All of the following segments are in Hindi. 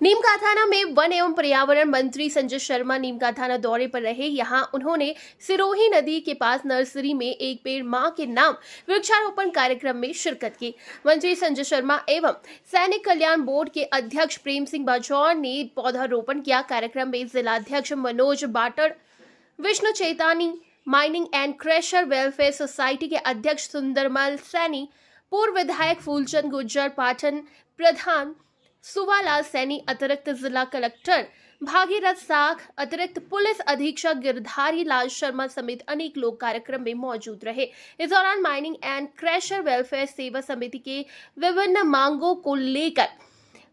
नीमकाथाना में वन एवं पर्यावरण मंत्री संजय शर्मा नीमकाथाना दौरे पर रहे। यहां उन्होंने सिरोही नदी के पास नर्सरी में एक पेड़ मां के नाम वृक्षारोपण कार्यक्रम में शिरकत की। मंत्री संजय शर्मा एवं सैनिक कल्याण बोर्ड के अध्यक्ष प्रेम सिंह बाजौर ने पौधारोपण किया। कार्यक्रम में जिलाध्यक्ष Manoj Batad, Vishnu Chetani, mining and crusher welfare society के अध्यक्ष सुंदरमल सैनी, पूर्व विधायक फूलचंद गुज्जर पाटन, प्रधान सुवालाल सैनी, अतिरिक्त जिला कलेक्टर भागीरथ साख, अतिरिक्त पुलिस अधीक्षक गिरधारी लाल शर्मा समेत अनेक लोग कार्यक्रम में मौजूद रहे। इस दौरान माइनिंग एंड क्रशर वेलफेयर सेवा समिति के विभिन्न मांगों को लेकर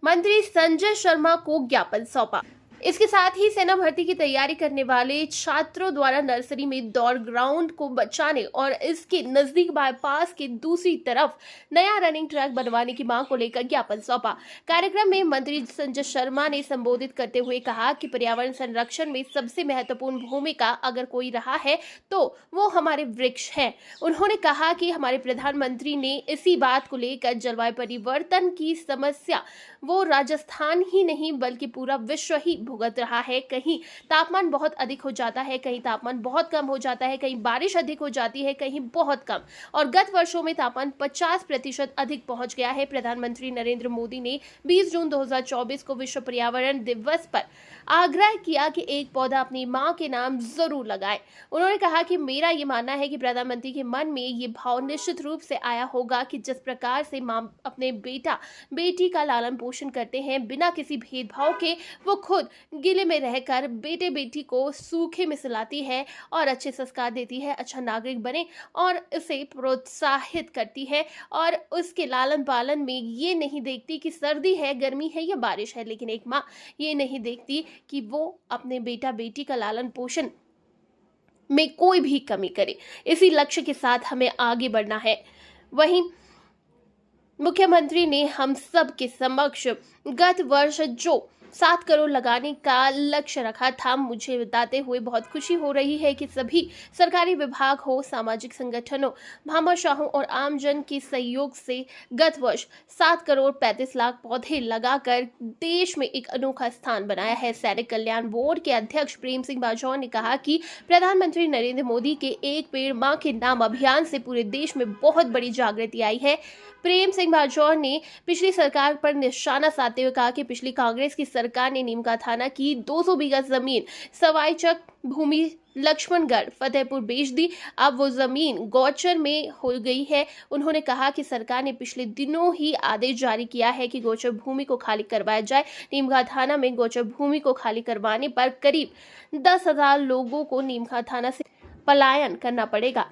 मंत्री संजय शर्मा को ज्ञापन सौंपा। इसके साथ ही सेना भर्ती की तैयारी करने वाले छात्रों द्वारा नर्सरी में दौड़ ग्राउंड को बचाने और इसके नजदीक बाईपास के दूसरी तरफ नया रनिंग ट्रैक बनवाने की मांग को लेकर ज्ञापन सौंपा। कार्यक्रम में मंत्री संजय शर्मा ने संबोधित करते हुए कहा कि पर्यावरण संरक्षण में सबसे महत्वपूर्ण भूमिका अगर कोई रहा है तो वो हमारे वृक्ष हैं। उन्होंने कहा कि हमारे प्रधानमंत्री ने इसी बात को लेकर जलवायु परिवर्तन की समस्या वो राजस्थान ही नहीं बल्कि पूरा विश्व ही भुगत रहा है। कहीं तापमान बहुत अधिक हो जाता है, कहीं तापमान बहुत कम हो जाता है, कहीं बारिश अधिक हो जाती है, कहीं बहुत कम, और गत वर्षों में तापमान 50% अधिक पहुंच गया है। प्रधानमंत्री नरेंद्र मोदी ने 20 जून 2024 को विश्व पर्यावरण दिवस पर आग्रह किया कि एक पौधा अपनी मां के नाम जरूर लगाएं। उन्होंने कहा कि मेरा ये मानना है कि प्रधानमंत्री के मन में ये भाव निश्चित रूप से आया होगा कि जिस प्रकार से मां अपने बेटा बेटी का लालन पोषण करते हैं बिना किसी भेदभाव के, वो खुद गिले में रहकर बेटे बेटी को सूखे में सुलाती है और अच्छे संस्कार देती है, अच्छा नागरिक बने और इसे प्रोत्साहित करती है और उसके लालन पालन में ये नहीं देखती कि सर्दी है, गर्मी है या बारिश है। लेकिन एक माँ ये नहीं देखती कि वो अपने बेटा बेटी का लालन पोषण में कोई भी कमी करे। इसी लक्ष्य के साथ हमें आगे बढ़ना है। वहीं मुख्यमंत्री ने हम सब के समक्ष गत वर्ष जो 7 करोड़ लगाने का लक्ष्य रखा था, मुझे बताते हुए बहुत खुशी हो रही है कि सभी सरकारी विभाग हो, सामाजिक संगठनों, भामाशाहों और आमजन के सहयोग से गत वर्ष 7 करोड़ 35 लाख पौधे लगाकर देश में एक अनोखा स्थान बनाया है। सैनिक कल्याण बोर्ड के अध्यक्ष प्रेम सिंह बाजौर ने कहा कि प्रधानमंत्री नरेंद्र मोदी के एक पेड़ मां के नाम अभियान से पूरे देश में बहुत बड़ी जागृति आई है। प्रेम सिंह बाजौर ने पिछली सरकार पर निशाना साधते हुए कहा कि पिछली कांग्रेस की सरकार ने नीमकाथाना की 200 बीघा जमीन सवाईचक भूमि लक्ष्मणगढ़ फतेहपुर बेच दी। अब वो जमीन गौचर में हो गई है। उन्होंने कहा कि सरकार ने पिछले दिनों ही आदेश जारी किया है कि गोचर भूमि को खाली करवाया जाए। नीमकाथाना में गोचर भूमि को खाली करवाने पर करीब 10,000 लोगों को नीमकाथाना से पलायन करना पड़ेगा।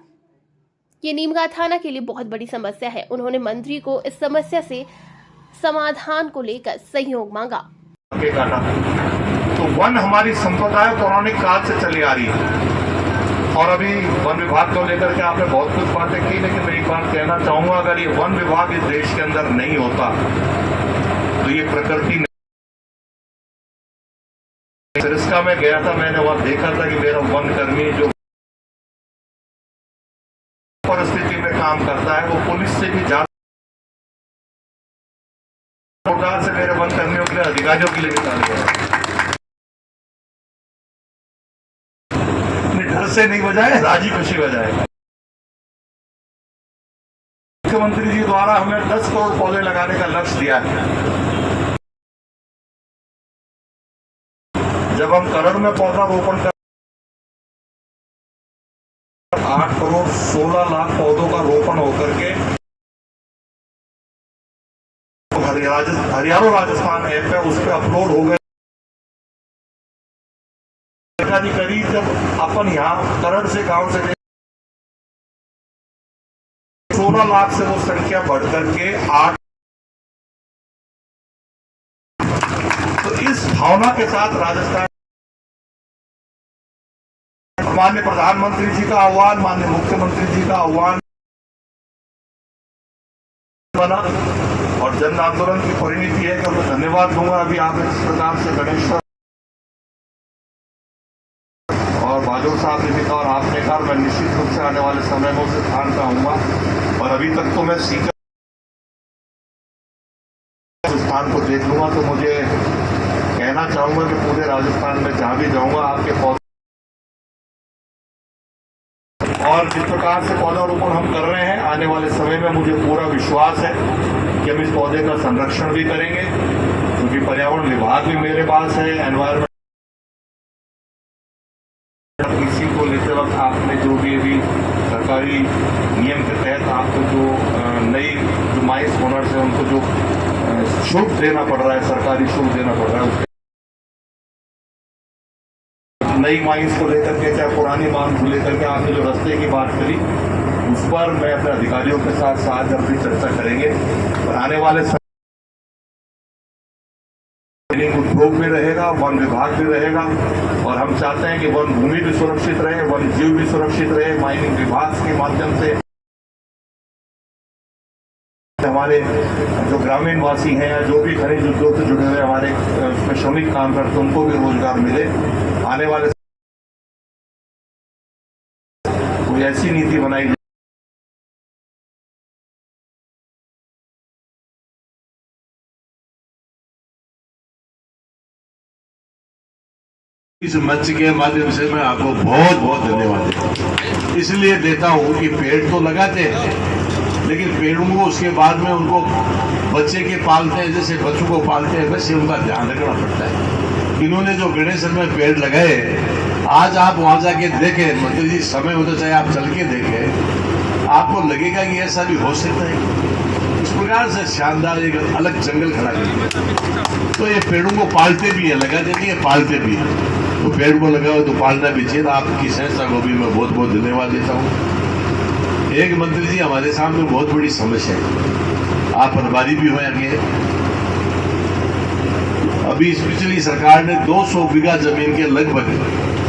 ये नीमकाथाना के लिए बहुत बड़ी समस्या है। उन्होंने मंत्री को इस समस्या से समाधान को लेकर सहयोग मांगा। तो वन हमारी संपदा है, पौराणिक काल से चली आ रही है और अभी वन विभाग को लेकर के आपने बहुत कुछ बातें की, लेकिन मैं एक बात कहना चाहूंगा, अगर ये वन विभाग इस देश के अंदर नहीं होता तो ये प्रकृति सरिस्का में गया था, मैंने वहां देखा था कि मेरा वन कर्मी जो परिस्थिति में काम करता है वो पुलिस से भी ज्यादा से मेरे वन कर्मियों के लिए, अधिकारियों के लिए भी काम किया। डर से नहीं बजाए, राजी खुशी बजाए। मुख्यमंत्री जी द्वारा हमें 10 करोड़ पौधे लगाने का लक्ष्य दिया है। जब हम करण में पौधा रोपण कर 8 करोड़ 16 लाख पौधों का रोपण होकर के हरियाणा राजस्थान ऐप है, उस पर अपलोड हो गए। करीब जब अपन यहाँ करण से गांव से 16 लाख से वो संख्या बढ़कर के 8, तो इस भावना के साथ राजस्थान माननीय प्रधानमंत्री जी का आह्वान, माननीय मुख्यमंत्री जी का आह्वान बना और जन आंदोलन की परिणति है कि मैं धन्यवाद दूंगा। अभी आप इस प्रकार से गणेश और बाजौर साहब ने भी कहा और आपने कहा, मैं निश्चित रूप से आने वाले समय में उस स्थान पर आऊंगा और अभी तक तो मैं सीकर स्थान को देख लूंगा तो मुझे चाहूंगा कि पूरे राजस्थान में जहाँ भी जाऊंगा आपके पौधे, और जिस प्रकार से पौधारोपण हम कर रहे हैं, आने वाले समय में मुझे पूरा विश्वास है कि हम इस पौधे का संरक्षण भी करेंगे, क्योंकि पर्यावरण विभाग भी मेरे पास है। एनवायरमेंट इसी को लेते वक्त आपने जो भी अभी सरकारी नियम के तहत आपको जो नई जो माइंस ओनर्स है उनको जो शुल्क देना पड़ रहा है, सरकारी शुल्क देना पड़ रहा है, उसके नई माइंस को लेकर के चाहे पुरानी मांग को लेकर के आपने जो रास्ते की बात करी, उस पर मैं अपने अधिकारियों के साथ अपनी चर्चा करेंगे। और आने वाले उद्योग भी रहेगा, वन विभाग भी रहेगा, और हम चाहते हैं कि वन भूमि भी सुरक्षित रहे, वन जीव भी सुरक्षित रहे। माइनिंग विभाग के माध्यम से हमारे जो ग्रामीण वासी हैं या जो भी खनिज उद्योग से जुड़े हुए हमारे उसमें श्रमिक काम करते हैं, उनको भी रोजगार मिले। आने वाले कोई ऐसी नीति बनाई इस मंच के माध्यम से मैं आपको बहुत बहुत धन्यवाद देता हूँ। इसलिए देता हूँ कि पेड़ तो लगाते हैं, लेकिन पेड़ों को उसके बाद में उनको बच्चे के पालते हैं, जैसे बच्चों को पालते हैं, वैसे उनका ध्यान रखना पड़ता है। इन्होंने जो गणेशर में पेड़ लगाए, आज आप वहां जाके देखें, मंत्री जी समय होता चाहे आप चल के देखें, आपको लगेगा कि ऐसा भी हो सकता है। इस प्रकार से शानदार एक अलग जंगल खड़ा कर, तो ये पेड़ों को पालते भी है, लगाते नहीं है, पालते भी है। तो पेड़ को लगाओ तो पालना भी चाहिए। आपकी संस्था को भी मैं बहुत बहुत धन्यवाद देता हूँ। एक मंत्री जी, हमारे सामने बहुत बड़ी समस्या है, आप प्रभारी भी होंगे। अभी इस पिछली सरकार ने 200 बीघा जमीन के लगभग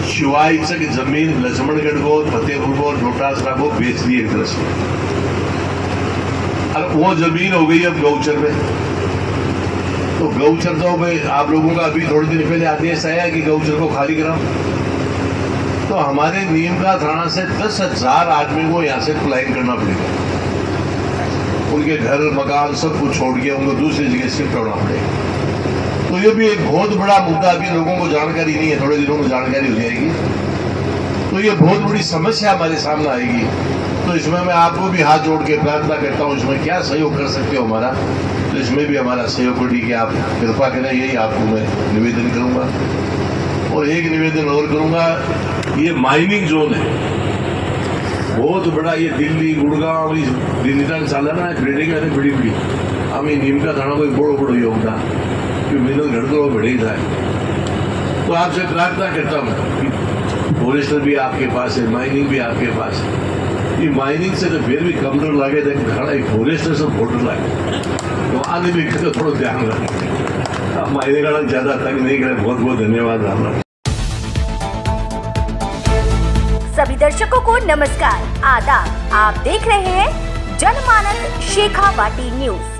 शिवाई तक जमीन लक्ष्मणगढ़ को, फतेहपुर को, डोटासरा को बेच दी एक तरह से। और वो जमीन हो गई अब गौचर में। तो गौचर तो भाई आप लोगों का अभी थोड़े दिन पहले आदेश आया कि गौचर को खाली कराओ। तो हमारे नीमका थाना से 10,000 आदमी को यहाँ से पलायन करना पड़ेगा। उनके घर मकान सब कुछ छोड़ के उनको दूसरी जगह शिफ्ट होना पड़ेगा। तो ये भी एक बहुत बड़ा मुद्दा, अभी लोगों को जानकारी नहीं है, थोड़े दिनों में जानकारी हो जाएगी। तो ये बहुत बड़ी समस्या हमारे सामने आएगी। तो इसमें मैं आपको भी हाथ जोड़ के प्रार्थना करता हूँ, इसमें क्या सहयोग कर सकते हो हमारा, तो इसमें भी हमारा सहयोग करिए कि आप कृपा करें, यही आपको मैं निवेदन करूँगा। और एक निवेदन और करूँगा, ये माइनिंग जोन है बहुत बड़ा, ये दिल्ली गुड़गांव दिल्ली तक चला ना, बिल्डिंग है बड़ी बड़ी। हमें नीमका थाना कोई बड़ो बड़ो योगदान मिनल घर तो बड़े ही था। तो आपसे प्रार्थना करता हूँ, फॉरेस्टर भी आपके पास है, माइनिंग भी आपके पास है। ये माइनिंग से तो फिर भी कम डर लगे, खड़ा फॉरेस्टर से फोटो लगे, तो आने भी तो थोड़ा ध्यान रखें। माइनिंग का ज्यादा तक नहीं करे। बहुत बहुत धन्यवाद आपका। सभी दर्शकों को नमस्कार, आदाब। आप देख रहे हैं जनमानस शेखावाटी न्यूज।